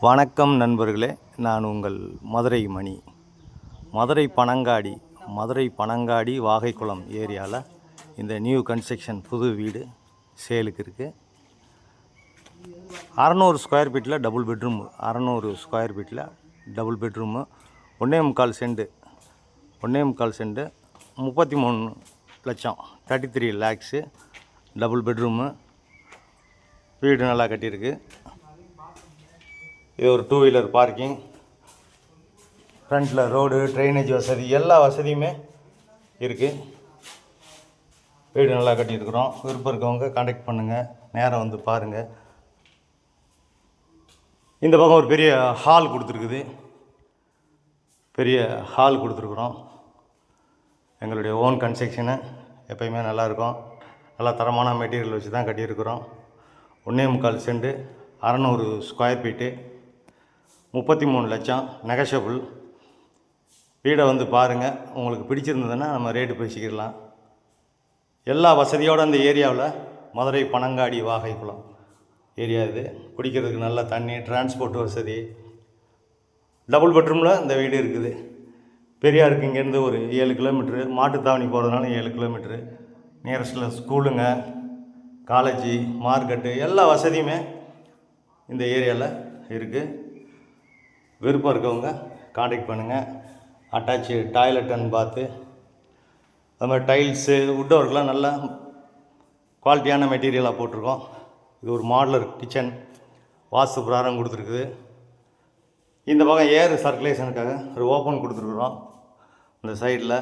வணக்கம் நண்பர்களே, நான் உங்கள் மதுரை மணி. மதுரை பனங்காடி வாகைக்குளம் ஏரியாவில் இந்த நியூ கன்ஸ்ட்ரக்ஷன் புது வீடு சேலுக்கு இருக்குது. 600 ஸ்கொயர் ஃபீட்டில் டபுள் பெட்ரூமு. 600 ஸ்கொயர் ஃபீட்டில் டபுள் பெட்ரூமு, 1.25 சென்ட் 33 லட்சம் 33 லேக்ஸு. டபுள் பெட்ரூமு வீடு நல்லா கட்டியிருக்கு. இது ஒரு 2 வீலர் பார்க்கிங், ஃப்ரண்ட்டில் ரோடு, ட்ரைனேஜ் வசதி, எல்லா வசதியுமே இருக்குது. வீடு நல்லா கட்டியிருக்கிறோம். விருப்பம் இருக்கவங்க கான்டாக்ட் பண்ணுங்கள், நேரம் வந்து பாருங்கள். இந்த பக்கம் ஒரு பெரிய ஹால் கொடுத்துருக்குறோம். எங்களுடைய ஓன் கன்ஸ்ட்ரக்ஷனு எப்போயுமே நல்லாயிருக்கும். நல்லா தரமான மெட்டீரியல் வச்சு தான் கட்டியிருக்கிறோம். 1.25 சென்ட் 600 ஸ்கொயர் ஃபீட்டு, 33 லட்சம் நெகஷபிள். வீடை வந்து பாருங்கள், உங்களுக்கு பிடிச்சிருந்ததுன்னா நம்ம ரேட்டு பேசிக்கிடலாம். எல்லா வசதியோடு அந்த ஏரியாவில் மதுரை பனங்காடி வாகைக்குளம் ஏரியா இது. குடிக்கிறதுக்கு நல்ல தண்ணி, டிரான்ஸ்போர்ட் வசதி. டபுள் பெட்ரூமில் இந்த வீடு இருக்குது. பெரியாருக்கு இங்கேருந்து ஒரு 7 கிலோமீட்ரு, மாட்டுத்தாவணி போகிறதுனால 7 கிலோமீட்ரு. நியரஸ்ட்டில் ஸ்கூலுங்க, காலேஜி, மார்க்கெட்டு, எல்லா வசதியுமே இந்த ஏரியாவில் இருக்குது. விருப்பம் இருக்கவங்க கான்டாக்ட் பண்ணுங்கள். அட்டாச்சு டாய்லெட் அண்ட் பாத்து, அது மாதிரி டைல்ஸு, வுட் ஒர்க்லாம் நல்லா குவாலிட்டியான மெட்டீரியலாக போட்டிருக்கோம். இது ஒரு மாடலர் கிச்சன், வாஸ்து பிராரம் கொடுத்துருக்குது. இந்த பக்கம் ஏர் சர்க்குலேஷனுக்காக ஒரு ஓப்பன் கொடுத்துருக்குறோம். இந்த சைடில்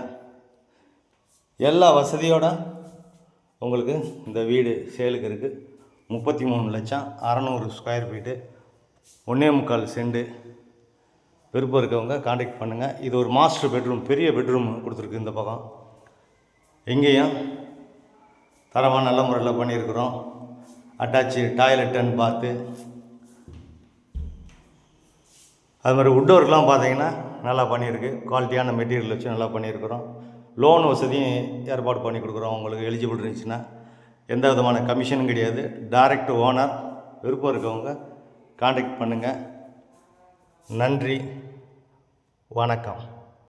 எல்லா வசதியோடு உங்களுக்கு இந்த வீடு சேலுக்கு இருக்குது. 33 லட்சம் 600 ஸ்கொயர் ஃபீட்டு, 1.25 சென்ட். விருப்பம் இருக்கவங்க கான்டாக்ட் பண்ணுங்கள். இது ஒரு மாஸ்டர் பெட்ரூம், பெரிய பெட்ரூம் கொடுத்துருக்கு. இந்த பக்கம் எங்கேயும் தரமாக நல்ல முறையில் பண்ணியிருக்கிறோம். அட்டாச்சு டாய்லெட் அண்ட் பாத்து, அது மாதிரி வுட் ஒர்க்லாம் பார்த்தீங்கன்னா நல்லா பண்ணியிருக்கு. குவாலிட்டியான மெட்டீரியல் வச்சு நல்லா பண்ணியிருக்கிறோம். லோன் வசதியும் ஏற்பாடு பண்ணி கொடுக்குறோம். உங்களுக்கு எலிஜிபிள் இருந்துச்சுன்னா எந்த விதமான கமிஷனும் கிடையாது. Direct owner. விருப்பம் இருக்கவங்க கான்டாக்ட் பண்ணுங்கள். நன்றி, வணக்கம்.